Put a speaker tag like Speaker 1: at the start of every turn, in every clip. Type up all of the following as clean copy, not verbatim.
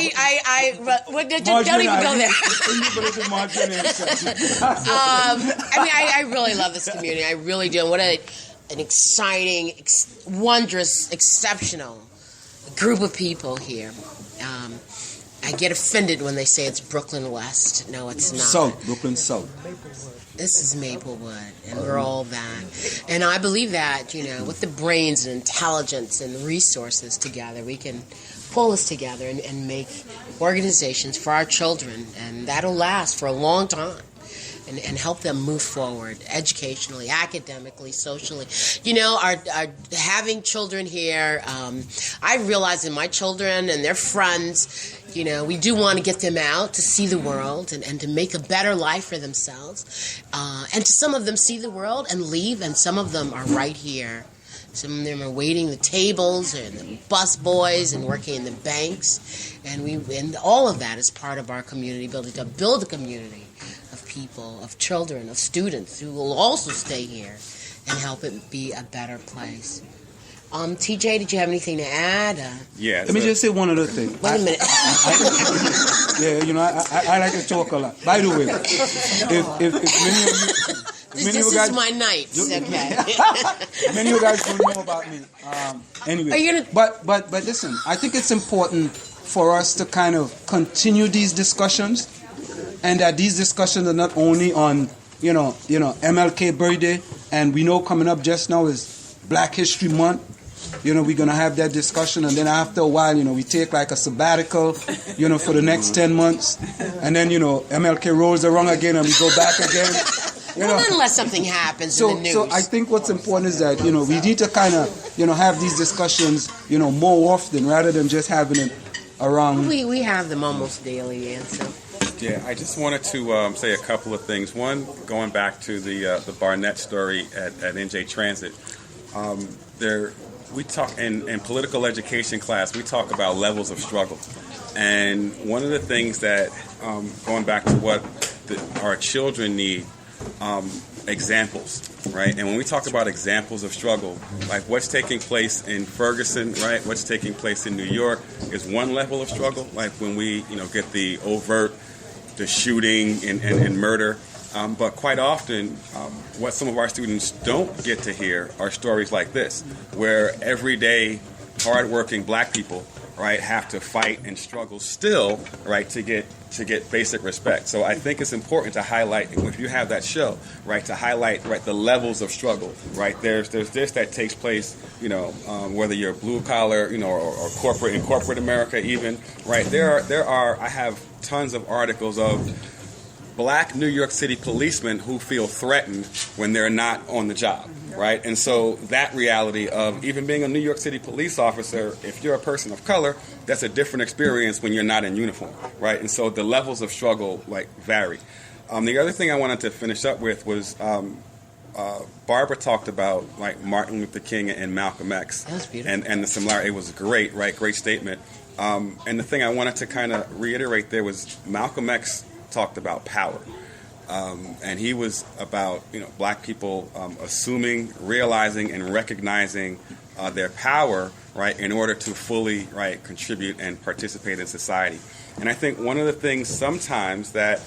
Speaker 1: don't even go there. I really love this community. I really do. What an exciting, wondrous, exceptional group of people here. I get offended when they say it's Brooklyn West. No, it's not.
Speaker 2: South, Brooklyn South.
Speaker 1: This is Maplewood, and we're all that. And I believe that, with the brains and intelligence and the resources together, we can pull us together and make organizations for our children, and that'll last for a long time. And help them move forward educationally, academically, socially. Our having children here, I realize in my children and their friends, we do want to get them out to see the world and to make a better life for themselves. And to some of them see the world and leave, and some of them are right here. Some of them are waiting the tables and the bus boys and working in the banks. And all of that is part of our community building, to build a community of people, of children, of students who will also stay here and help it be a better place. TJ, did you have anything to add?
Speaker 3: Yeah.
Speaker 2: Let me just say one other thing.
Speaker 1: Wait a minute.
Speaker 2: I like to talk a lot. By the way, if many of you...
Speaker 1: This is my night. Okay.
Speaker 2: Many of you guys don't know about me. Anyway, but listen, I think it's important for us to kind of continue these discussions, and that these discussions are not only on MLK birthday, and we know coming up just now is Black History Month. We're gonna have that discussion, and then after a while, we take like a sabbatical, for the next 10 months, and then MLK rolls around again, and we go back again.
Speaker 1: Unless something happens in the news.
Speaker 2: So I think what's important is that, we need to kind of, have these discussions, more often rather than just having it around.
Speaker 1: We have them almost daily, and so.
Speaker 3: Yeah, I just wanted to say a couple of things. One, going back to the Barnett story at NJ Transit, we talk in political education class, we talk about levels of struggle. And one of the things that, going back to what our children need, examples, right? And when we talk about examples of struggle, like what's taking place in Ferguson, right? What's taking place in New York is one level of struggle, like when we, get the overt, the shooting and murder. But quite often, what some of our students don't get to hear are stories like this, where everyday, hardworking Black people, right, have to fight and struggle still, right, to get basic respect. So I think it's important to highlight, if you have that show, right, to highlight, right, the levels of struggle, right. There's this that takes place, whether you're blue collar, or corporate, in corporate America even, right. There are. I have tons of articles of Black New York City policemen who feel threatened when they're not on the job, right? And so that reality of even being a New York City police officer, if you're a person of color, that's a different experience when you're not in uniform, right? And so the levels of struggle, vary. The other thing I wanted to finish up with was Barbara talked about, Martin Luther King and Malcolm X.
Speaker 1: That was beautiful.
Speaker 3: And the similarity. It was great, right? Great statement. And the thing I wanted to kind of reiterate there was Malcolm X talked about power. And he was about, Black people assuming, realizing, and recognizing their power, right, in order to fully, right, contribute and participate in society. And I think one of the things sometimes that,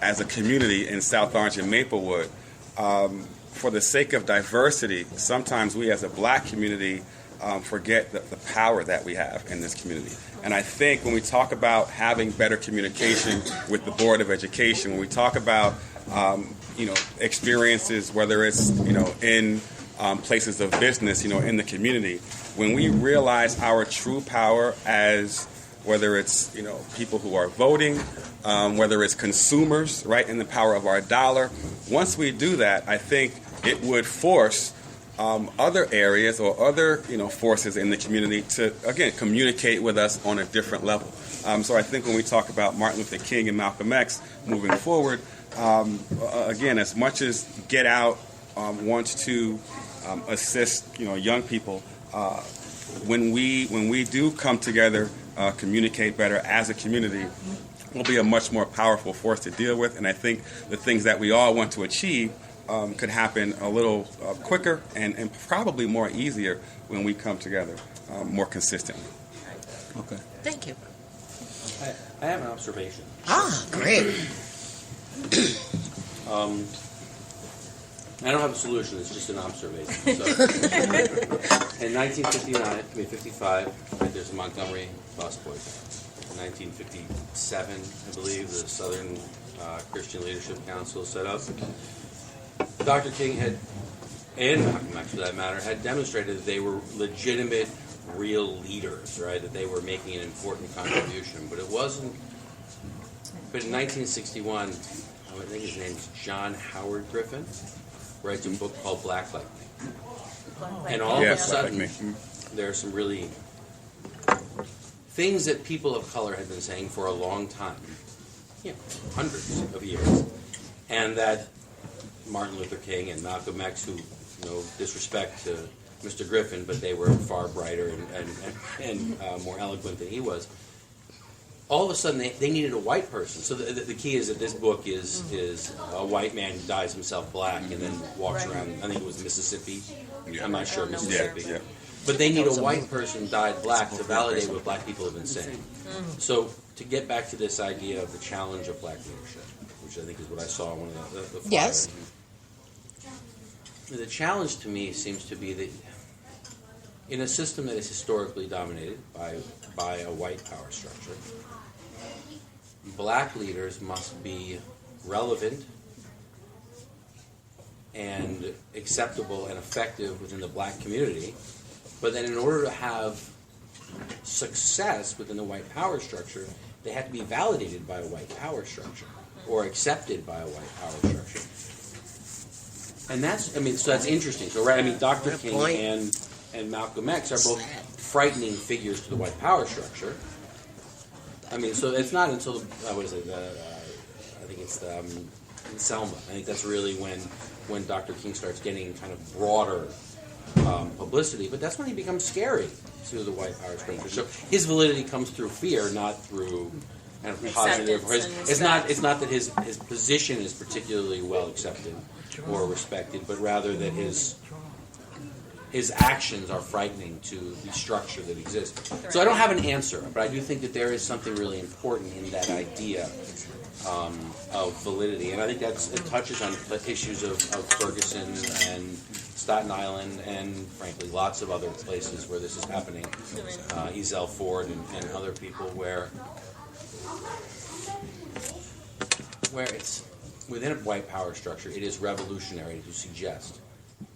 Speaker 3: as a community in South Orange and Maplewood, for the sake of diversity, sometimes we as a Black community forget the power that we have in this community. And I think when we talk about having better communication with the Board of Education, when we talk about, experiences, whether it's, in places of business, in the community, when we realize our true power as whether it's, people who are voting, whether it's consumers, right, in the power of our dollar, once we do that, I think it would force other areas or other, forces in the community to, again, communicate with us on a different level. So I think when we talk about Martin Luther King and Malcolm X moving forward, again, as much as Get Out wants to assist, young people, when we do come together, communicate better as a community, will be a much more powerful force to deal with. And I think the things that we all want to achieve could happen a little quicker and probably more easier when we come together more consistently.
Speaker 2: Okay.
Speaker 1: Thank you.
Speaker 4: I have an observation.
Speaker 1: Ah, great.
Speaker 4: I don't have a solution. It's just an observation. So, in 1955, right, there's the Montgomery bus boycott. In 1957, I believe, the Southern Christian Leadership Council set up. Dr. King had, and Malcolm X for that matter, had demonstrated that they were legitimate, real leaders, right? That they were making an important contribution. But it wasn't. But in 1961, I think his name's John Howard Griffin, writes a book called Black Like Me. And all of a sudden, there are some really things that people of color had been saying for a long time, hundreds of years, and that Martin Luther King and Malcolm X, who, no disrespect to Mr. Griffin, but they were far brighter and more eloquent than he was. All of a sudden, they needed a white person. So the key is that this book is a white man who dyes himself black and then walks around, I think it was Mississippi. I'm not sure, Mississippi.
Speaker 3: Yeah.
Speaker 4: But they need a white person dyed black to validate what black people have been saying. So to get back to this idea of the challenge of black leadership, which I think is what I saw in one of the flyers.
Speaker 1: Yes.
Speaker 4: The challenge to me seems to be that in a system that is historically dominated by a white power structure, black leaders must be relevant and acceptable and effective within the black community. But then in order to have success within the white power structure, they have to be validated by a white power structure or accepted by a white power structure. And that's interesting. So, right, Dr. King and Malcolm X are both frightening figures to the white power structure. So it's not until, I think it's Selma. I think that's really when Dr. King starts getting kind of broader publicity, but that's when he becomes scary to the white power structure. So his validity comes through fear, not through kind of positive. It's not that his position is particularly well accepted or respected, but rather that his actions are frightening to the structure that exists. So I don't have an answer, but I do think that there is something really important in that idea of validity. And I think it touches on the issues of Ferguson and Staten Island and, frankly, lots of other places where this is happening. Ezell Ford and other people where it's within a white power structure, it is revolutionary to suggest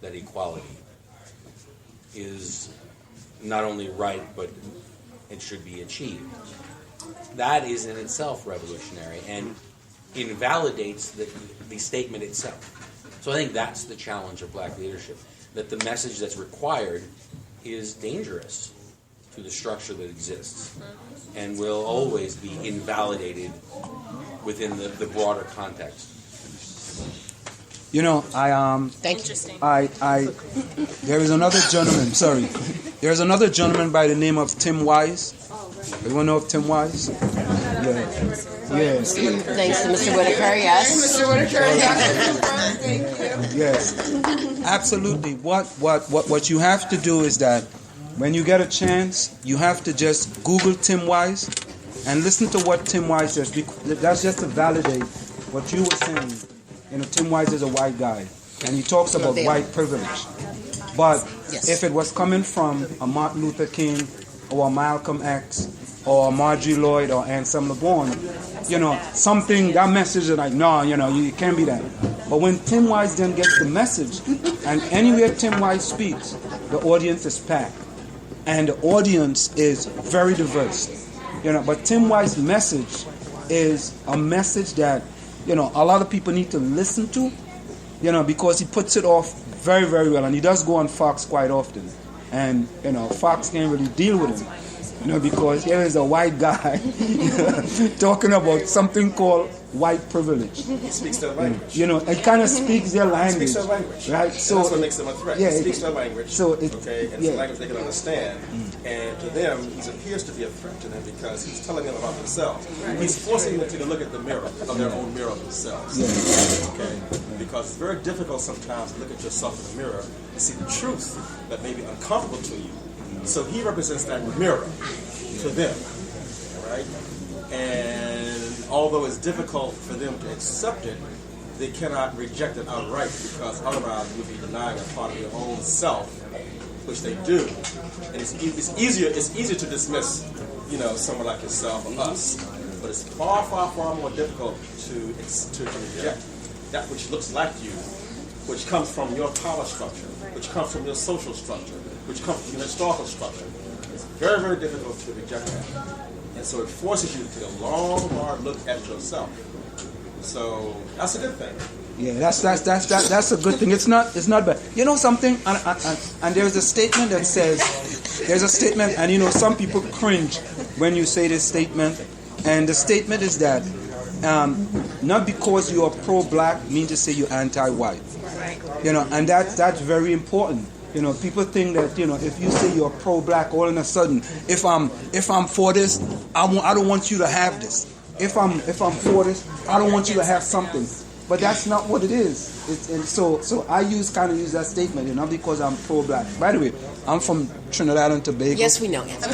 Speaker 4: that equality is not only right, but it should be achieved. That is in itself revolutionary and invalidates the statement itself. So I think that's the challenge of black leadership, that the message that's required is dangerous to the structure that exists and will always be invalidated within the broader context.
Speaker 2: There is another gentleman, there's another gentleman by the name of Tim Wise. Everyone know of Tim Wise? Yes.
Speaker 1: Thanks to Mr. Whitaker, yes.
Speaker 5: Mr. Whitaker, thank you.
Speaker 2: Yes. Absolutely. What you have to do is that when you get a chance, you have to just Google Tim Wise and listen to what Tim Wise says. That's just to validate what you were saying. Tim Wise is a white guy, and he talks about white privilege. But if it was coming from a Martin Luther King or a Malcolm X or Marjorie Lloyd or Anselm LeBron, something, that message is like, no, you can't be that. But when Tim Wise then gets the message, and anywhere Tim Wise speaks, the audience is packed. And the audience is very diverse. But Tim Wise's message is a message that a lot of people need to listen to, because he puts it off very, very well. And he does go on Fox quite often. And, Fox can't really deal with him, because here is a white guy talking about something called white privilege.
Speaker 6: He speaks their language.
Speaker 2: It kind of speaks their language.
Speaker 6: Speaks their language.
Speaker 2: Right? So
Speaker 6: that's what makes him a threat.
Speaker 2: Yeah,
Speaker 6: he speaks their language.
Speaker 2: So
Speaker 6: and it's a language they can understand. And to them, he appears to be a threat to them because he's telling them about themselves. He's forcing them to look at the mirror of their own mirror of themselves. Because it's very difficult sometimes to look at yourself in the mirror and see the truth that may be uncomfortable to you. So he represents that mirror. to them, right? And although it's difficult for them to accept it, they cannot reject it outright, because otherwise you'll be denying a part of your own self, which they do. And it's easier to dismiss, someone like yourself or us, but it's far, far, far more difficult to reject that which looks like you, which comes from your power structure, which comes from your social structure, which comes from your historical structure. It's very, very difficult to reject that. And so it forces you to take a long, hard look at yourself. So that's a good thing.
Speaker 2: Yeah, that's a good thing. It's not bad. You know something? And there's a statement that says, and some people cringe when you say this statement. And the statement is that not because you are pro-black means to say you're anti-white. And that's very important. People think that if you say you're pro-black, all of a sudden, if I'm for this, I don't want you to have this. If I'm for this, I don't want you to have something. But that's not what it is. And so I use that statement, because I'm pro-black. By the way, I'm from Trinidad and Tobago.
Speaker 1: Yes, we know. Yes,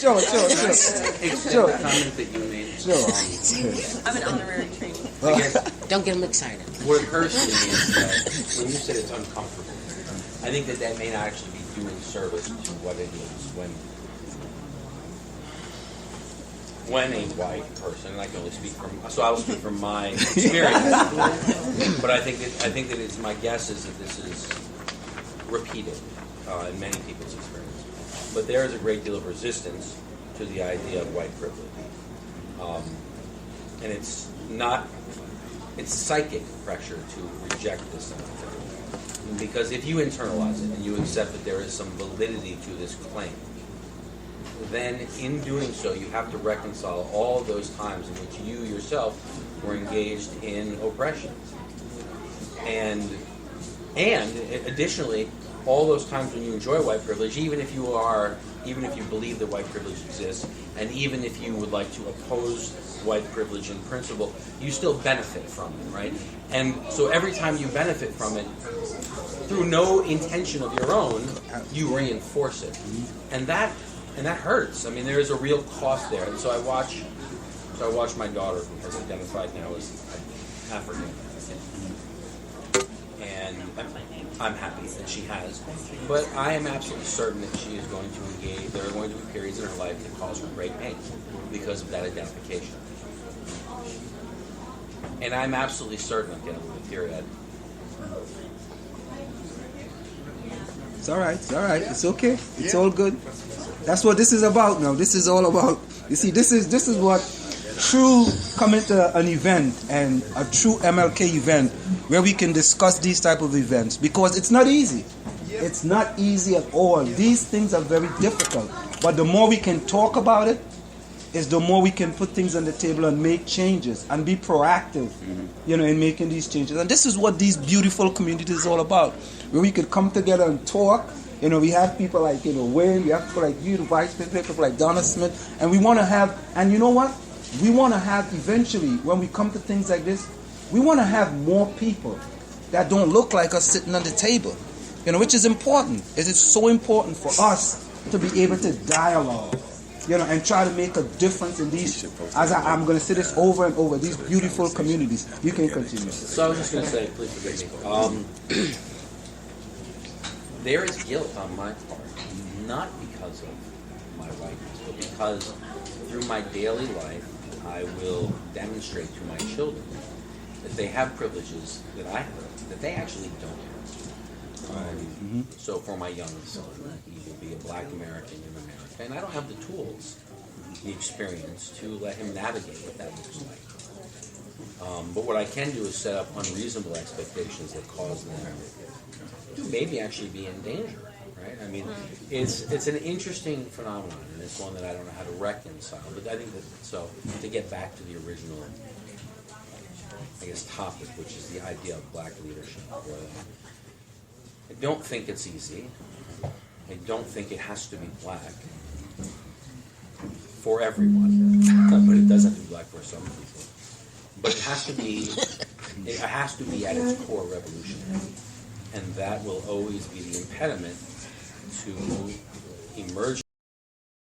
Speaker 2: Sure.
Speaker 4: Sure. Comment that you made.
Speaker 2: Sure.
Speaker 5: I'm an honorary trainee.
Speaker 1: Don't get them excited.
Speaker 4: What occurs to me is that when you said it's uncomfortable, I think that may not actually be doing service to what it is when a white person, and I can only speak I will speak from my experience, but I think that it's my guess is that this is repeated in many people's experience. But there is a great deal of resistance to the idea of white privilege, and it's psychic pressure to reject this idea. Because if you internalize it and you accept that there is some validity to this claim, then in doing so, you have to reconcile all those times in which you yourself were engaged in oppression. And additionally, all those times when you enjoy white privilege, even if you believe that white privilege exists, and even if you would like to oppose white privilege in principle, you still benefit from it, right? And so every time you benefit from it, through no intention of your own, you reinforce it. And that hurts. I mean, there is a real cost there. And so I watch my daughter, who has identified now as African American, and I'm happy that she has. But I am absolutely certain that she is going to engage. There are going to be periods in her life that cause her great pain because of that identification. And I'm absolutely certain I'm getting a period.
Speaker 2: It's all right. It's okay. It's all good. That's what this is about now. This is all about. You see, this is what true coming to an event and a true MLK event where we can discuss these type of events, because it's not easy. It's not easy at all. These things are very difficult. But the more we can talk about it, is the more we can put things on the table and make changes and be proactive, in making these changes. And this is what these beautiful communities are all about, where we could come together and talk. We have people like, Wayne, we have people like you, the Vice President, people like Donna Smith, and we want to have, and you know what? We want to have eventually, when we come to things like this, we want to have more people that don't look like us sitting on the table, which is important. It is so important for us to be able to dialogue, and try to make a difference in these, as I'm going to say this over and over, these beautiful communities. You can continue.
Speaker 4: So I was just going to say, please forgive me. There is guilt on my part, not because of my whiteness, but because through my daily life, I will demonstrate to my children that they have privileges that I have, that they actually don't have. So for my young son, he will be a black American in America, and I don't have the tools, the experience to let him navigate what that looks like. But what I can do is set up unreasonable expectations that cause them to maybe actually be in danger, right? I mean, it's an interesting phenomenon, and it's one that I don't know how to reconcile. But I think that, so to get back to the original, topic, which is the idea of black leadership. I don't think it's easy. I don't think it has to be black for everyone, but it does have to be black for some people. But it has to be at its core revolutionary, and that will always be the impediment to emerge